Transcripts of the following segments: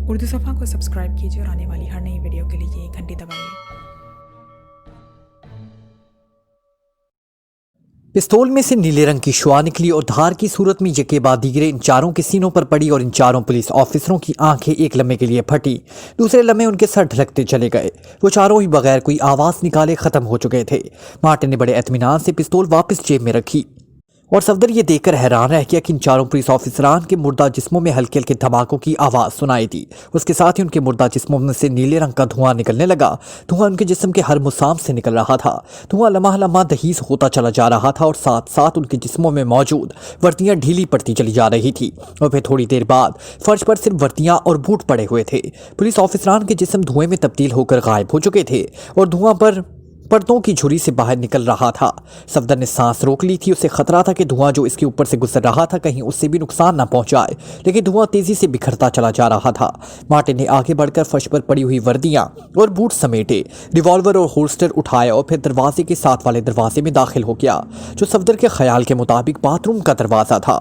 उर्दू सफ़ा को सब्सक्राइब कीजिए और आने वाली हर नई वीडियो के लिए घंटी दबाइए। पिस्तौल में से नीले रंग की शुआ निकली और धार की सूरत में यके बाद दीगरे इन चारों के सीनों पर पड़ी और इन चारों पुलिस ऑफिसरों की आंखें एक लम्हे के लिए फटी। दूसरे लम्हे उनके सर ढलकते चले गए। वो चारों ही बगैर कोई आवाज निकाले खत्म हो चुके थे। मार्टिन ने बड़े इत्मीनान से पिस्तौल वापस जेब में रखी और सफदर ये देखकर हैरान रह गया कि इन चारों पुलिस ऑफिसरान के मुर्दा जिस्मों में हल्के हल्के धमाकों की आवाज़ सुनाई दी। उसके साथ ही उनके मुर्दा जिस्मों में से नीले रंग का धुआं निकलने लगा। धुआं उनके जिस्म के हर मुसाम से निकल रहा था। धुआं लम्हा लम्हा दहीज होता चला जा रहा था और साथ साथ उनके जिस्मों में मौजूद वर्दियां ढीली पड़ती चली जा रही थी। और फिर थोड़ी देर बाद फर्श पर सिर्फ वर्दियां और बूट पड़े हुए थे। पुलिस ऑफिसरान के जिस्म धुएं में तब्दील होकर गायब हो चुके थे और धुआं पर पर्दों की झुरी से बाहर निकल रहा था। सफदर ने सांस रोक ली थी। उसे खतरा था कि धुआं जो इसके ऊपर से गुजर रहा था कहीं उससे भी नुकसान न पहुंचाए, लेकिन धुआं तेजी से बिखरता चला जा रहा था। मार्टिन ने आगे बढ़कर फर्श पर पड़ी हुई वर्दियां और बूट समेटे, रिवॉल्वर और होल्स्टर उठाया और फिर दरवाजे के साथ वाले दरवाजे में दाखिल हो गया, जो सफदर के ख्याल के मुताबिक बाथरूम का दरवाजा था।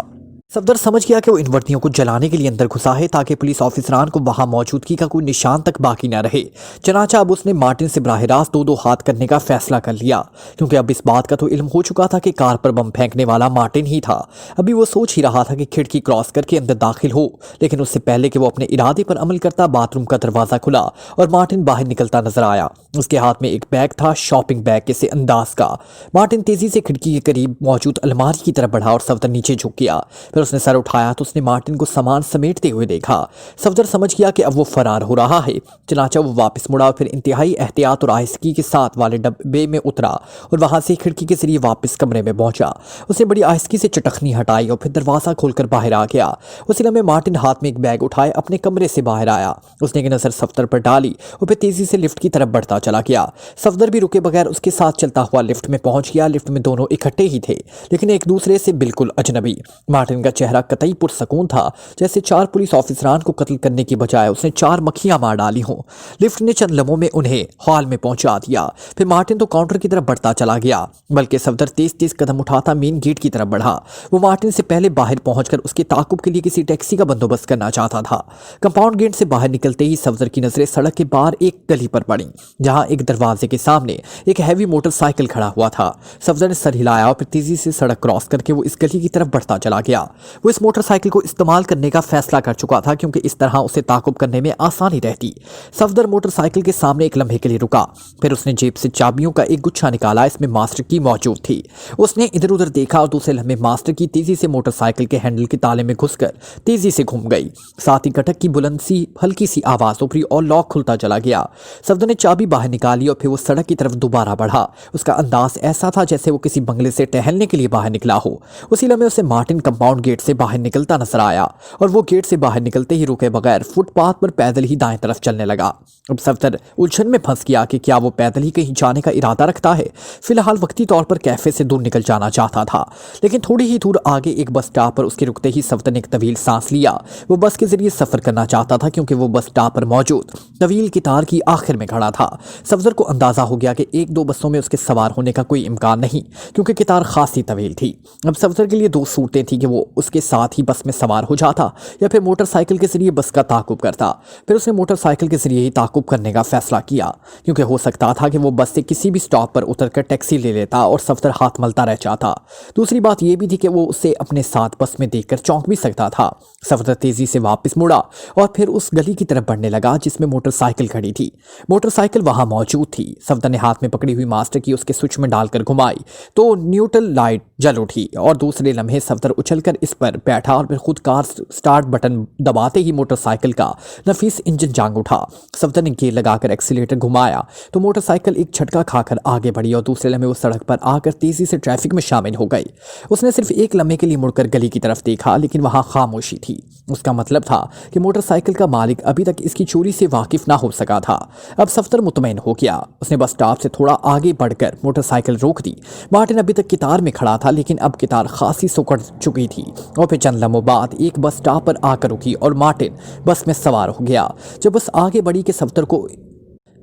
सफदर समझ गया कि वो इन वर्दियों को जलाने के लिए अंदर घुसा है ताकि पुलिस ऑफिसरान को वहां मौजूदगी का कोई निशान तक बाकी न रहे। चनाचा अब उसने मार्टिन से बराह रास्त दो हाथ करने का फैसला कर लिया, क्योंकि अब इस बात का तो इल्म हो चुका था कि कार पर बम फेंकने वाला मार्टिन ही था। अभी वो सोच ही रहा था कि खिड़की क्रॉस करके अंदर दाखिल हो, लेकिन उससे पहले कि वो अपने इरादे पर अमल करता बाथरूम का दरवाजा खुला और मार्टिन बाहर निकलता नजर आया। उसके हाथ में एक बैग था, शॉपिंग बैग किसी अंदाज का। मार्टिन तेजी से खिड़की के करीब मौजूद अलमारी की तरफ बढ़ा और सफदर नीचे झुक गया। फिर उसने सर उठाया तो उसने मार्टिन को सामान समेटते हुए देखा। सफदर समझ गया कि अब वो फरार हो रहा है। चनाचा वो वापस मुड़ा और फिर इंतहाई एहतियात और आहिस्तगी के साथ वाले डब्बे में उतरा और वहां से खिड़की के जरिए वापस कमरे में पहुंचा। उसने बड़ी आहिस्तगी से चटखनी हटाई और फिर दरवाजा खोलकर बाहर आ गया। उसी लम्हे मार्टिन हाथ में एक बैग उठाए अपने कमरे से बाहर आया। उसने एक नजर सफदर पर डाली और फिर तेजी से लिफ्ट की तरफ बढ़ता चला गया। सफदर भी रुके बगैर उसके साथ चलता हुआ लिफ्ट में पहुंच गया। लिफ्ट में दोनों इकट्ठे ही थे, लेकिन एक दूसरे से बिल्कुल अजनबी। मार्टिन का चेहरा कतई पुरसकून था, जैसे चार पुलिस ऑफिसरान को कत्ल करने की बजाय उसने चार मक्खियां मार डाली हों। लिफ्ट ने चंद लम्हों में उन्हें हॉल में पहुंचा दिया। फिर मार्टिन तो काउंटर की तरफ बढ़ता चला गया, बल्कि सफदर तेज तेज कदम उठाता मेन गेट की तरफ बढ़ा। वो मार्टिन से पहले बाहर पहुंचकर उसके ताकुब के लिए किसी टैक्सी का बंदोबस्त करना चाहता था। कंपाउंड गेट से बाहर निकलते ही सफदर की नजरें सड़क के बाहर एक गली पर पड़ी, जहां एक दरवाजे के सामने एक हैवी मोटरसाइकिल खड़ा हुआ था। सफदर ने सर हिलाया और फिर तेजी से सड़क क्रॉस करके वो इस गली की तरफ बढ़ता चला गया। वो इस मोटरसाइकिल को इस्तेमाल करने का फैसला कर चुका था, क्योंकि इस तरह उसे ताकुब करने में आसानी रहती। सफदर मोटरसाइकिल के सामने एक लम्हे के लिए रुका। फिर उसने जेब से चाबियों का एक गुच्छा निकाला। इसमें मास्टर की मौजूद थी। उसने इधर उधर देखा और दूसरे लम्हे मास्टर की तेजी से मोटरसाइकिल के हैंडल के ताले में घुसकर तेजी से घूम गई। साथ ही खटक की बुलंद सी हल्की सी आवाज उभरी और लॉक खुलता चला गया। सफदर ने चाबी बाहर निकाली और फिर वो सड़क की तरफ दोबारा बढ़ा। उसका अंदाज ऐसा था जैसे वो किसी बंगले से टहलने के लिए बाहर निकला हो। उसी लम्हे उसे मार्टिन कंपाउंड गेट से बाहर निकलता नजर आया और वो गेट से बाहर निकलते ही रुके बगैर फुटपाथ पर पैदल ही दाएं तरफ चलने लगा। अब सफदर उलझन में फंस गया कि क्या वो पैदल ही कहीं जाने का इरादा रखता है। फिलहाल वक्ती तौर पर कैफे से दूर निकल जाना चाहता था, लेकिन थोड़ी ही दूर आगे एक बस स्टॉप पर उसके रुकते ही सफदर ने एक तवील सांस लिया। वो बस के जरिए सफर करना चाहता था, क्योंकि वो बस स्टॉप पर मौजूद तवील कितार की आखिर में खड़ा था। सफदर को अंदाजा हो गया कि एक दो बसों में उसके सवार होने का कोई इम्कान नहीं, क्योंकि कितार खासी तवील थी। अब सफदर के लिए दो सूरतें थी कि वो उसके साथ ही बस में सवार हो जाता या फिर मोटरसाइकिल के जरिए बस का ताकुब करता। फिर उसने मोटरसाइकिल के जरिए ही ताकुब करने का फैसला किया, क्योंकि हो सकता था कि वो बस से किसी भी स्टॉप पर उतरकर टैक्सी ले लेता और सफदर हाथ मलता रह जाता। दूसरी बात यह भी थी कि वो उसे अपने साथ बस में देखकर चौंक भी सकता था। सफदर तेजी से वापस मुड़ा और फिर उस गली की तरफ बढ़ने लगा जिसमें मोटरसाइकिल खड़ी थी। मोटरसाइकिल वहां मौजूद थी। सफदर ने हाथ में पकड़ी हुई मास्टर की उसके स्विच में डालकर घुमाई तो न्यूट्रल लाइट जल उठी और दूसरे लम्हे सफदर उछलकर इस पर बैठा और फिर खुद कार स्टार्ट बटन दबाते ही मोटरसाइकिल का नफीस इंजन जाग उठा। सफदर ने गियर लगाकर एक्सीलेटर घुमाया तो मोटरसाइकिल एक झटका खाकर आगे बढ़ी और दूसरे लम्हे वो सड़क पर आकर तेजी से ट्रैफिक में शामिल हो गई। उसने सिर्फ एक लम्हे के लिए मुड़कर गली की तरफ देखा, लेकिन वहां खामोशी थी। उसका मतलब था कि मोटरसाइकिल का मालिक अभी तक इसकी चोरी से वाकिफ ना हो सका था। अब सफदर मुतमईन हो गया। उसने बस स्टॉप से थोड़ा आगे बढ़कर मोटरसाइकिल रोक दी। मार्टिन अभी तक कितार में खड़ा था, लेकिन अब कितार खासी सुकड़ चुकी थी और फिर चंद लम्हों बाद एक बस स्टॉप पर आकर रुकी और मार्टिन बस में सवार हो गया। जब बस आगे बढ़ी कि सफदर को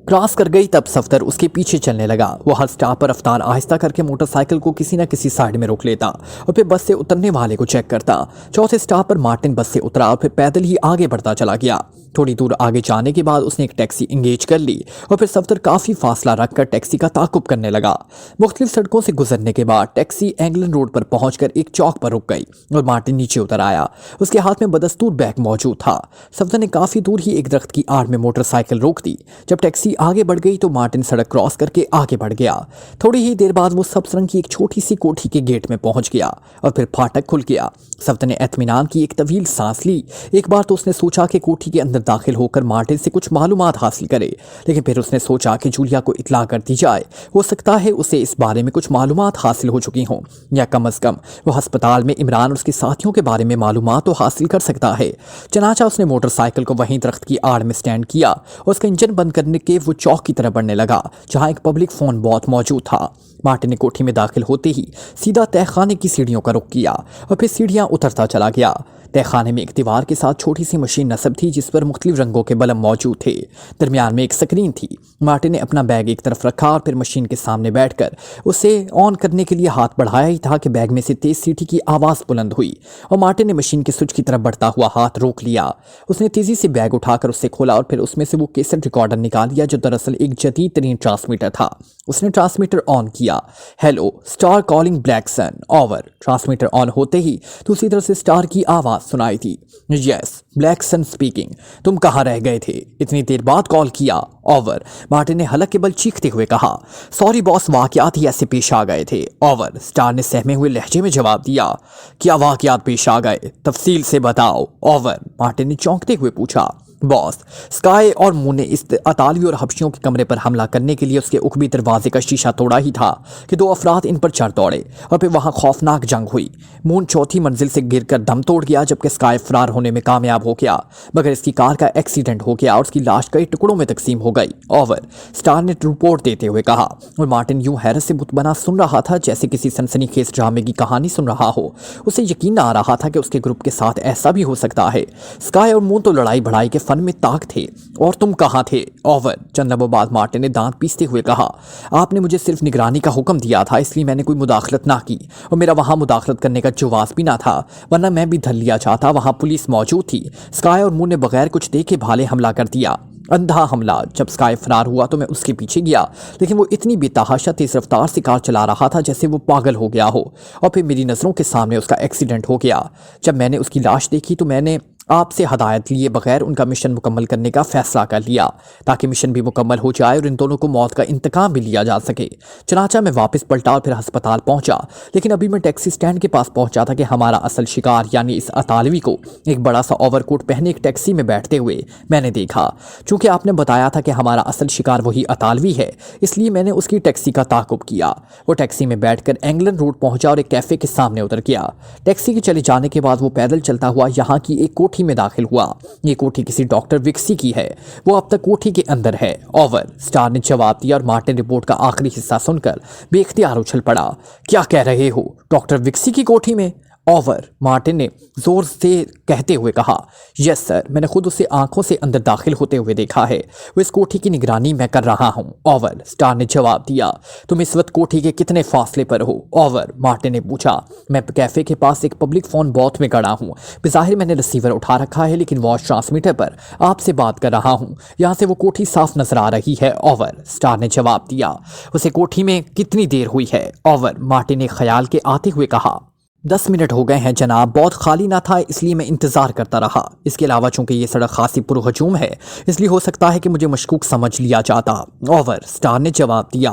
کراس کر گئی تب صفدر اس کے پیچھے چلنے لگا۔ وہ ہر سٹاپ پر رفتار آہستہ کر کے موٹر سائیکل کو کسی نہ کسی سائیڈ میں روک لیتا اور پھر بس سے اترنے والے کو چیک کرتا۔ چوتھے سٹاپ پر مارٹن بس سے اترا اور پھر پیدل ہی آگے بڑھتا چلا گیا۔ تھوڑی دور آگے جانے کے بعد اس نے ایک ٹیکسی انگیج کر لی اور پھر صفدر کافی فاصلہ رکھ کر ٹیکسی کا تعاقب کرنے لگا۔ مختلف سڑکوں سے گزرنے کے بعد ٹیکسی اینگلن روڈ پر پہنچ کر ایک چوک پر رک گئی اور مارٹن نیچے اتر آیا۔ اس کے ہاتھ میں بدستور بیگ موجود تھا۔ صفدر نے کافی دور ہی ایک درخت کی آڑ میں موٹر سائیکل روک دی۔ جب ٹیکسی آگے بڑھ گئی تو مارٹن سڑک کراس کر کے آگے بڑھ گیا۔ تھوڑی ہی دیر بعد وہ سبز رنگ کی ایک چھوٹی سی کوٹھی کے گیٹ میں پہنچ گیا اور پھر پھاٹک کھل گیا۔ صفدر نے اطمینان کی ایک طویل سانس لی۔ ایک بار تو اس نے سوچا کہ کوٹھی کے اندر داخل ہو کر مارٹن سے کچھ معلومات حاصل کرے، لیکن پھر اس نے سوچا کہ جولیا کو اطلاع کر دی جائے۔ ہو سکتا ہے اسے اس بارے میں کچھ معلومات حاصل ہو چکی ہوں، یا کم از کم وہ ہسپتال میں عمران اور اس کے ساتھیوں کے بارے میں معلومات تو حاصل کر سکتا ہے۔ چنانچہ اس نے موٹر سائیکل کو وہیں درخت کی آڑ میں سٹینڈ کیا اور اس کا انجن بند کرنے کے وہ چوک کی طرف بڑھنے لگا جہاں ایک پبلک فون بوتھ موجود تھا۔ مارٹن نے کوٹھی میں داخل ہوتے ہی سیدھا تہہ خانے کی سیڑھیوں کا رخ کیا اور پھر سیڑھیاں اترتا چلا گیا۔ تہہ خانے میں ایک دیوار کے ساتھ چھوٹی سی مشین نصب تھی جس پر مختلف رنگوں کے بلب موجود تھے۔ درمیان میں ایک سکرین تھی۔ مارٹن نے اپنا بیگ ایک طرف رکھا اور پھر مشین کے سامنے بیٹھ کر اسے آن کرنے کے لیے ہاتھ بڑھایا ہی تھا کہ بیگ میں سے تیز سیٹی کی آواز بلند ہوئی اور مارٹن نے مشین کے سوئچ کی طرف بڑھتا ہوا ہاتھ روک لیا۔ اس نے تیزی سے بیگ اٹھا کر اسے کھولا اور پھر اس میں سے وہ کیسٹ ریکارڈر نکال لیا جو دراصل ایک جدید ترین ٹرانسمیٹر تھا۔ اس نے ٹرانسمیٹر آن کیا۔ ہیلو سٹار کالنگ بلیک سن، اوور۔ ٹرانسمیٹر آن ہوتے ہی دوسری طرف سے سٹار کی آواز سنائی دی۔ یس بلیک سن سپیکنگ، تم کہاں رہ گئے تھے؟ اتنی دیر بعد کال کیا، اوور۔ مارٹن نے حلق کے بل چیختے ہوئے کہا۔ سوری باس، واقعات ہی ایسے پیش آ گئے تھے، اوور۔ سٹار نے سہمے ہوئے لہجے میں جواب دیا۔ کیا واقعات پیش آ گئے؟ تفصیل سے بتاؤ، اوور۔ مارٹن نے چونکتے ہوئے پوچھا۔ باس، اسکائی اور مون نے اس اطالوی اور حبشیوں کے کمرے پر حملہ کرنے کے لیے اس کے عقبی دروازے کا شیشہ توڑا ہی تھا کہ دو افراد ان پر چڑھ دوڑے اور پھر وہاں خوفناک جنگ ہوئی۔ مون چوتھی منزل سے گر کر دم توڑ گیا جبکہ اسکائی فرار ہونے میں کامیاب ہو گیا، مگر اس کی کار کا ایکسیڈنٹ ہو گیا اور اس کی لاش کئی ٹکڑوں میں تقسیم ہو گئی، اوور۔ سٹار نے رپورٹ دیتے ہوئے کہا اور مارٹن یوں حیرت سے بت بنا سن رہا تھا جیسے کسی سنسنی خیز ڈرامے کی کہانی سن رہا ہو۔ اسے یقین نہ آ رہا تھا کہ اس کے گروپ کے ساتھ ایسا بھی ہو سکتا ہے۔ اسکائی اور مون تو لڑائی بڑھائی کے فن میں طاق تھے، اور تم کہاں تھے، اوور۔ چند لمحوں بعد مارٹن نے دانت پیستے ہوئے کہا۔ آپ نے مجھے صرف نگرانی کا حکم دیا تھا، اس لیے میں نے کوئی مداخلت نہ کی اور میرا وہاں مداخلت کرنے کا جواز بھی نہ تھا، ورنہ میں بھی دھل لیا چاہتا۔ وہاں پولیس موجود تھی۔ اسکائی اور مون نے بغیر کچھ دیکھے بھالے حملہ کر دیا، اندھا حملہ۔ جب اسکائی فرار ہوا تو میں اس کے پیچھے گیا، لیکن وہ اتنی بے تحاشا تیز رفتار سے کار چلا رہا تھا جیسے وہ پاگل ہو گیا ہو، اور پھر میری نظروں کے سامنے اس کا ایکسیڈنٹ ہو گیا۔ جب میں نے اس کی لاش دیکھی تو میں نے آپ سے ہدایت لیے بغیر ان کا مشن مکمل کرنے کا فیصلہ کر لیا تاکہ مشن بھی مکمل ہو جائے اور ان دونوں کو موت کا انتقام بھی لیا جا سکے۔ چنانچہ میں واپس پلٹا اور پھر ہسپتال پہنچا، لیکن ابھی میں ٹیکسی سٹینڈ کے پاس پہنچا تھا کہ ہمارا اصل شکار یعنی اس اطالوی کو ایک بڑا سا اوور کوٹ پہنے ایک ٹیکسی میں بیٹھتے ہوئے میں نے دیکھا۔ چونکہ آپ نے بتایا تھا کہ ہمارا اصل شکار وہی اطالوی ہے، اس لیے میں نے اس کی ٹیکسی کا تعاقب کیا۔ وہ ٹیکسی میں بیٹھ کر اینگلن روڈ پہنچا اور ایک کیفے کے سامنے اتر گیا۔ ٹیکسی کے چلے جانے کے بعد وہ پیدل چلتا ہوا یہاں کی ایک کوٹھی میں داخل ہوا۔ یہ کوٹھی کسی ڈاکٹر وکسی کی ہے، وہ اب تک کوٹھی کے اندر ہے، اوور۔ سٹار نے جواب دیا اور مارٹن رپورٹ کا آخری حصہ سن کر بے اختیار اچھل پڑا۔ کیا کہہ رہے ہو؟ ڈاکٹر وکسی کی کوٹھی میں؟ اوور، مارٹن نے زور سے کہتے ہوئے کہا۔ یس سر، میں نے خود اسے آنکھوں سے اندر داخل ہوتے ہوئے دیکھا ہے، وہ اس کوٹھی کی نگرانی میں کر رہا ہوں، اوور۔ سٹار نے جواب دیا۔ تم اس وقت کوٹھی کے کتنے فاصلے پر ہو، اوور؟ مارٹن نے پوچھا۔ میں کیفے کے پاس ایک پبلک فون بوتھ میں کھڑا ہوں، بظاہر میں نے ریسیور اٹھا رکھا ہے لیکن واش ٹرانسمیٹر پر آپ سے بات کر رہا ہوں، یہاں سے وہ کوٹھی صاف نظر آ رہی ہے، اوور۔ سٹار نے جواب دیا۔ اسے کوٹھی میں کتنی دیر ہوئی ہے، اوور؟ مارٹن نے خیال کے آتے ہوئے کہا۔ 10 منٹ ہو گئے ہیں جناب، بہت خالی نہ تھا اس لیے میں انتظار کرتا رہا۔ اس کے علاوہ چونکہ یہ سڑک خاصی پرہجوم ہے اس لیے ہو سکتا ہے کہ مجھے مشکوک سمجھ لیا جاتا، اوور۔ سٹار نے جواب دیا۔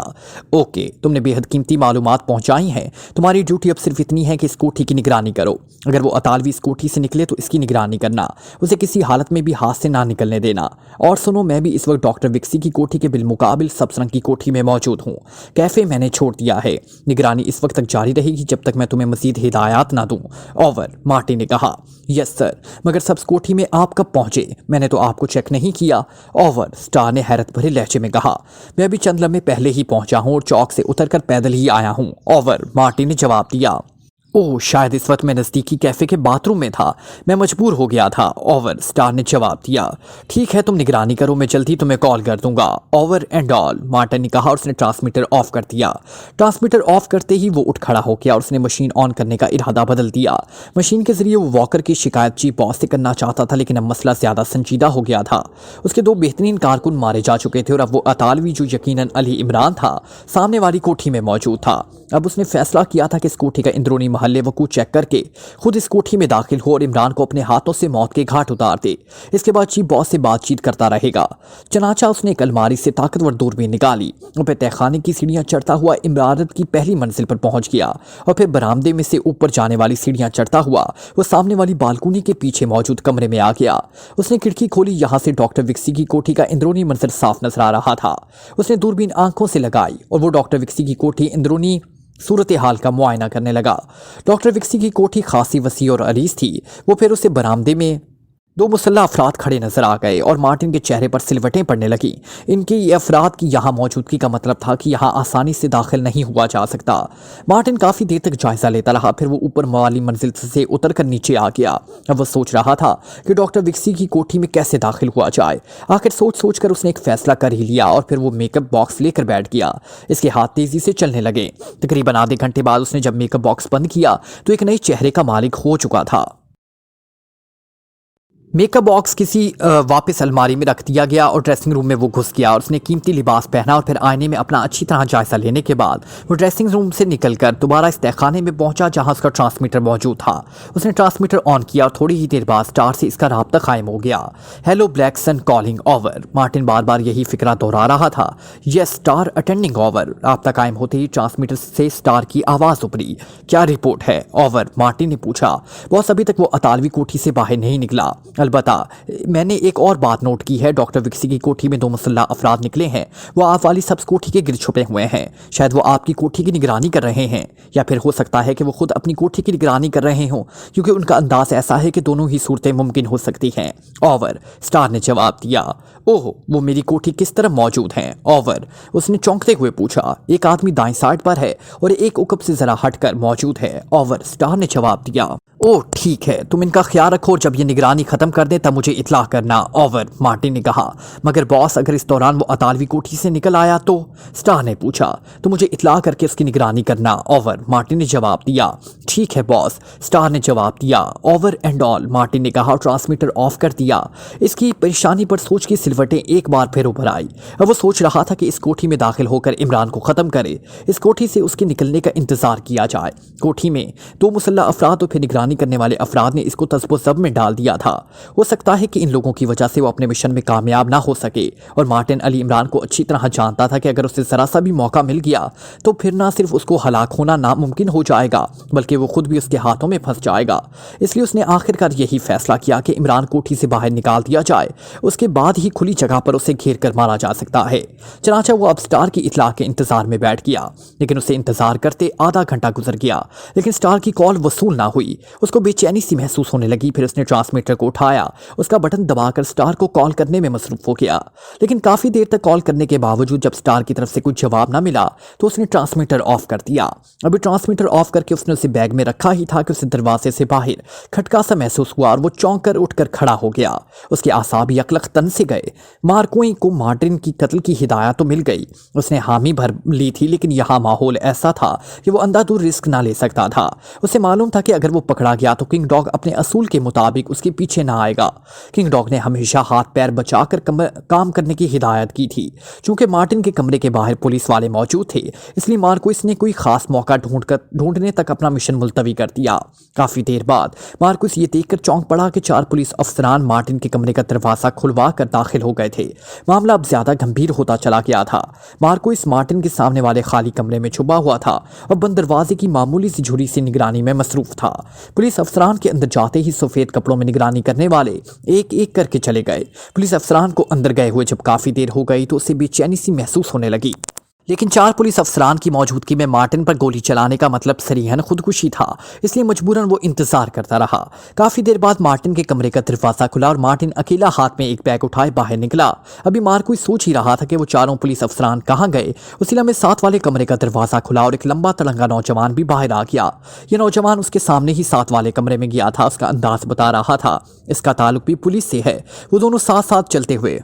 اوکے، تم نے بے حد قیمتی معلومات پہنچائی ہیں، تمہاری ڈیوٹی اب صرف اتنی ہے کہ اس کوٹھی کی نگرانی کرو۔ اگر وہ اطالوی اس کوٹھی سے نکلے تو اس کی نگرانی کرنا، اسے کسی حالت میں بھی ہاتھ سے نہ نکلنے دینا۔ اور سنو، میں بھی اس وقت ڈاکٹر وکسی کی کوٹھی کے بالمقابل سبز رنگ کی کوٹھی میں موجود ہوں۔ کیفے میں نے چھوڑ دیا ہے، نگرانی اس وقت تک جاری رہے گی جب تک میں تمہیں مزید ہدایات نہ دوں، اوور۔ مارٹن نے کہا۔ یس سر، مگر سبز کوٹھی میں آپ کب پہنچے؟ میں نے تو آپ کو چیک نہیں کیا، اوور۔ سٹار نے حیرت بھرے لہجے میں کہا۔ میں بھی چند لمحے پہلے ہی پہنچا ہوں اور چوک سے اتر کر پیدل ہی آیا ہوں، اوور۔ مارٹن نے جواب دیا۔ ओह, शायद इस वक्त मैं नज़दीकी कैफ़े के बाथरूम में था, मैं मजबूर हो गया था। ओवर, स्टार ने जवाब दिया। ठीक है, तुम निगरानी करो, मैं जल्दी तुम्हें कॉल कर दूंगा। ओवर एंड ऑल, मार्टिन ने कहा और उसने ट्रांसमीटर ऑफ कर दिया। ट्रांसमीटर ऑफ करते ही वो उठ खड़ा हो गया और उसने मशीन ऑन करने का इरादा बदल दिया। मशीन के जरिए वो वॉकर की शिकायत चीफ बॉस से करना चाहता था, लेकिन अब मसला ज़्यादा संजीदा हो गया था। उसके 2 बेहतरीन कारकुन मारे जा चुके थे और अब वो अतालवी, जो यकीनन अली इमरान था, सामने वाली कोठी में मौजूद था। अब उसने फैसला किया था कि इस कोठी का अंदरूनी महल्ले वकूअ चेक करके खुद इस कोठी में दाखिल हो और इमरान को अपने हाथों से मौत के घाट उतार दे। इसके बाद चीफ बॉस से बातचीत करता रहेगा। चनाचा उसने एक अलमारी से ताकतवर दूरबीन निकाली और फिर तहखाने की सीढ़ियां चढ़ता हुआ इमारत की पहली मंजिल पर पहुंच गया और फिर बरामदे में से ऊपर जाने वाली सीढ़ियां चढ़ता हुआ वो सामने वाली बालकनी के पीछे मौजूद कमरे में आ गया। उसने खिड़की खोली, यहाँ से डॉक्टर विक्सी की कोठी का अंदरूनी मंजर साफ नजर आ रहा था। उसने दूरबीन आंखों से लगाई और वो डॉक्टर विक्सी की कोठी अंदरूनी सूरत हाल का मुआयना करने लगा। डॉक्टर विक्सी की कोठी खासी वसी और अरीज थी। वो फिर उसे बरामदे में 2 मुसल्लह अफराद खड़े नजर आ गए और मार्टिन के चेहरे पर सिलवटें पड़ने लगी। इनकी ये अफराद की यहाँ मौजूदगी का मतलब था कि यहाँ आसानी से दाखिल नहीं हुआ जा सकता। मार्टिन काफ़ी देर तक जायजा लेता रहा, फिर वो ऊपर वाली मंजिल से उतर कर नीचे आ गया। अब वो सोच रहा था कि डॉक्टर विक्सी की कोठी में कैसे दाखिल हुआ जाए। आखिर सोच कर उसने एक फैसला कर ही लिया और फिर वो मेकअप बॉक्स लेकर बैठ गया। इसके हाथ तेजी से चलने लगे। तकरीबन आधे घंटे बाद उसने जब मेकअप बॉक्स बंद किया तो एक नए चेहरे का मालिक हो चुका था। मेकअप बॉक्स किसी वापस अलमारी में रख दिया गया और ड्रेसिंग रूम में वो घुस गया और उसने कीमती लिबास पहना और फिर आईने में अपना अच्छी तरह जायजा लेने के बाद वो ड्रेसिंग रूम से निकलकर दोबारा इस तहखाने में पहुंचा जहां उसका ट्रांसमीटर मौजूद था। उसने ट्रांसमीटर ऑन किया और थोड़ी ही देर बाद स्टार से इसका राब्ता कायम हो गया। Hello black sun, calling over. Martin बार बार यही फिक्रा दोहरा रहा था। Yes star, attending over. राब्ता कायम होते ही ट्रांसमीटर से स्टार की आवाज़ उभरी। क्या रिपोर्ट है? ओवर, मार्टिन ने पूछा। बॉस, अभी तक वो अतालवी कोठी से बाहर नहीं निकला। अलबत्ता मैंने एक और बात नोट की है। डॉक्टर विक्सी की कोठी में 2 मुसल्लह अफराद निकले हैं। वो आप वाली सब्ज कोठी के गिर छुपे हुए हैं। शायद वो आपकी कोठी की निगरानी कर रहे हैं, या फिर हो सकता है कि वो खुद अपनी कोठी की निगरानी कर रहे हों, क्योंकि उनका अंदाज ऐसा है कि दोनों ही सूरतें मुमकिन हो सकती हैं। ओवर, स्टार ने जवाब दिया। ओह, वो मेरी कोठी किस तरह मौजूद हैं? ओवर, उसने चौंकते हुए पूछा। एक आदमी दाएं साइड पर है और एक उकब से जरा हटकर मौजूद है। ओवर, स्टार ने जवाब दिया। ओह ठीक है, तुम इनका ख्याल रखो और जब ये निगरानी खत्म कर दे तब मुझे इतला करना। ओवर, मार्टिन ने कहा। मगर बॉस, अगर इस दौरान वो अतालवी कोठी से निकल आया तो? स्टार ने पूछा। तो मुझे इतला करके उसकी निगरानी करना। ओवर, मार्टिन ने जवाब दिया। ठीक है बॉस, स्टार ने जवाब दिया। ओवर एंड ऑल, मार्टिन ने कहा और ट्रांसमीटर ऑफ कर दिया। इसकी परेशानी पर सोच की सिलवटें एक बार फिर उभर आई। अब वो सोच रहा था कि इस कोठी में दाखिल होकर इमरान को ख़त्म करे, इस कोठी से उसके निकलने का इंतजार किया जाए। कोठी में 2 मुसल्लह अफराद और फिर निगरानी करने वाले अफराद ने इसको तज़्बो-ज़ब में डाल दिया था। हो सकता है कि इन लोगों की वजह से वो अपने मिशन में कामयाब ना हो सके, और मार्टिन अली इमरान को अच्छी तरह जानता था कि अगर उसे ज़रा सा भी मौका मिल गया तो फिर ना सिर्फ उसको हलाक होना नामुमकिन हो जाएगा, बल्कि वो खुद भी उसके हाथों में फंस जाएगा। इसलिए उसने आखिरकार यही फैसला किया कि इमरान कोठी से बाहर निकाल दिया जाए, उसके बाद ही खुली जगह पर उसे घेर कर मारा जा सकता है। चनाचा वो अब स्टार की इतला के इंतजार में बैठ गया, लेकिन उसे इंतजार करते आधा घंटा गुजर गया, लेकिन स्टार की कॉल वसूल ना हुई। उसको बेचैनी सी महसूस होने लगी। फिर उसने ट्रांसमीटर को उठाया, उसका बटन दबाकर स्टार को कॉल करने में मसरूफ हो गया, लेकिन काफी देर तक कॉल करने के बावजूद जब स्टार की तरफ से कुछ जवाब ना मिला तो उसने ट्रांसमीटर ऑफ कर दिया। अभी ट्रांसमीटर ऑफ करके उसने उसे बैग में रखा ही था कि उसे दरवाजे से बाहर खटका सा महसूस हुआ और वो चौंक कर उठकर खड़ा हो गया। उसके आसाब यकलख तन से गए। मार्कोई को मार्टिन की कत्ल की हिदायत तो मिल गई, उसने हामी भर ली थी, लेकिन यहाँ माहौल ऐसा था कि वो अंधाधुंध रिस्क ना ले सकता था। उसे मालूम था कि अगर वो पकड़ा गया तो किंग डॉग अपने असूल के मुताबिक उसके पीछे ना आएगा। किंग डॉग ने हमेशा हाथ पैर बचाकर काम करने की हिदायत की थी। चूंकि मार्टिन के कमरे के बाहर पुलिस वाले मौजूद थे, इसलिए मार्कोइस ने कोई खास मौका ढूंढने तक अपना मिशन मुलतवी कर दिया। काफी देर बाद मार्कोइस ये देखकर चौंक पड़ा कि 4 पुलिस अफसरान मार्टिन के कमरे का दरवाजा खुलवा कर दाखिल हो गए थे। मामला अब ज्यादा गंभीर होता चला गया था। मार्कोइस मार्टिन के सामने वाले खाली कमरे में छुपा हुआ था और बंद दरवाजे की मामूली सी झुरी से निगरानी में मसरूफ था। पुलिस अफसरान के अंदर जाते ही सफेद कपड़ों में निगरानी करने वाले एक एक करके चले गए। पुलिस अफसरान को अंदर गए हुए जब काफी देर हो गई तो उसे बेचैनी सी महसूस होने लगी, लेकिन 4 पुलिस अफसरान की मौजूदगी में मार्टिन पर गोली चलाने का मतलब सरीहन खुदकुशी था, इसलिए मजबूरन वो इंतजार करता रहा। काफी देर बाद मार्टिन के कमरे का दरवाजा खुला और मार्टिन अकेला हाथ में एक बैग उठाए बाहर निकला। अभी मार्को सोच ही रहा था कि वो चारों पुलिस अफसरान कहाँ गए। उसी लम्हे साथ वाले कमरे का दरवाजा खुला और एक लंबा तड़ंगा नौजवान भी बाहर आ गया। ये नौजवान उसके सामने ही साथ वाले कमरे में गया था। उसका अंदाज बता रहा था इसका ताल्लुक भी पुलिस से है। वो दोनों साथ साथ चलते हुए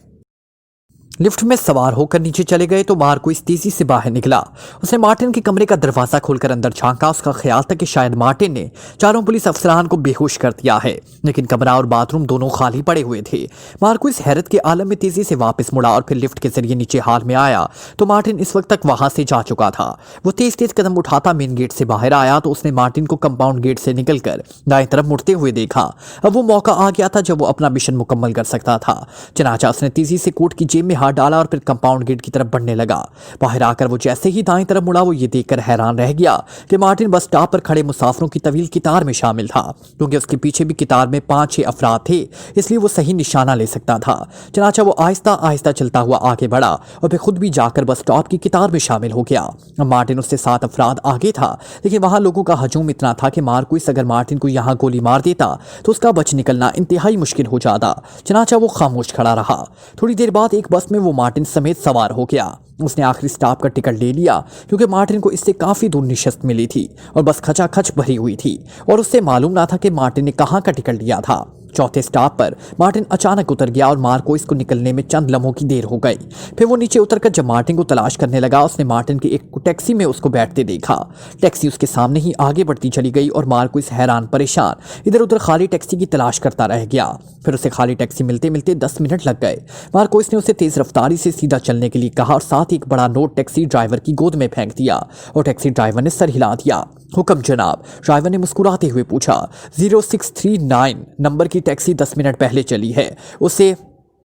लिफ्ट में सवार होकर नीचे चले गए तो मार्को इस तेजी से बाहर निकला। उसने मार्टिन के कमरे का दरवाजा खोलकर अंदर झांका। उसका ख्याल था कि शायद मार्टिन ने चारों पुलिस अफसरान को बेहोश कर दिया है, लेकिन कमरा और बाथरूम दोनों खाली पड़े हुए थे। मार्को इस हैरत के आलम में तेजी से वापस मुड़ा और फिर लिफ्ट के जरिए नीचे हाल में आया तो मार्टिन इस वक्त तक वहां से जा चुका था। वो तेज तेज कदम उठाता मेन गेट से बाहर आया तो उसने मार्टिन को कंपाउंड गेट से निकलकर दाएं तरफ मुड़ते हुए देखा। अब वो मौका आ गया था जब वो अपना मिशन मुकम्मल कर सकता था। चनाचा उसने तेजी से कोट की जेब में हाथ डाला और फिर कंपाउंड गेट की तरफ बढ़ने लगा। बाहर आकर वो जैसे ही दाएं तरफ मुड़ा वो ये देखकर हैरान रह गया कि मार्टिन बस स्टॉप पर खड़े मुसाफिरों की तवील कतार में शामिल था, क्योंकि उसके पीछे भी कतार में 5-6 अफराद थे, इसलिए वो सही निशाना ले सकता था। चनाचा वो आहिस्ता आहिस्ता चलता हुआ आगे बढ़ा और फिर खुद भी जाकर बस स्टॉप की कतार में शामिल हो गया। मार्टिन उससे 7 अफराद आगे था, लेकिन वहां लोगों का हजूम इतना था कि मार्कोस अगर मार्टिन को यहां गोली मार देता तो उसका बच निकलना इंतहाई मुश्किल हो जाता। चनाचा वो खामोश खड़ा रहा। थोड़ी देर बाद एक बस में वो मार्टिन समेत सवार हो गया। उसने आखिरी स्टॉप का टिकट ले लिया, क्योंकि मार्टिन को इससे काफी दूर निशस्त मिली थी और बस खचाखच भरी हुई थी और उससे मालूम ना था कि मार्टिन ने कहां का टिकट लिया था। चौथे स्टॉप पर मार्टिन अचानक उतर गया और मार्को इसको निकलने में चंद लम्हों की देर हो गई। फिर वो नीचे उतरकर जब मार्टिन को तलाश करने लगा उसने मार्टिन की एक टैक्सी में उसको बैठते देखा। टैक्सी उसके सामने ही आगे बढ़ती चली गई और मार्को इस हैरान परेशान इधर उधर खाली टैक्सी की तलाश करता रह गया। फिर उसे खाली टैक्सी मिलते मिलते 10 मिनट लग गए। मार्को ने उसे तेज रफ्तारी से सीधा चलने के लिए कहा और साथ ही एक बड़ा नोट टैक्सी ड्राइवर की गोद में फेंक दिया और टैक्सी ड्राइवर ने सर हिला दिया। हुक्म जनाब, ड्राइवर ने मुस्कुराते हुए पूछा। 0639 नंबर की टैक्सी 10 मिनट पहले चली है, उसे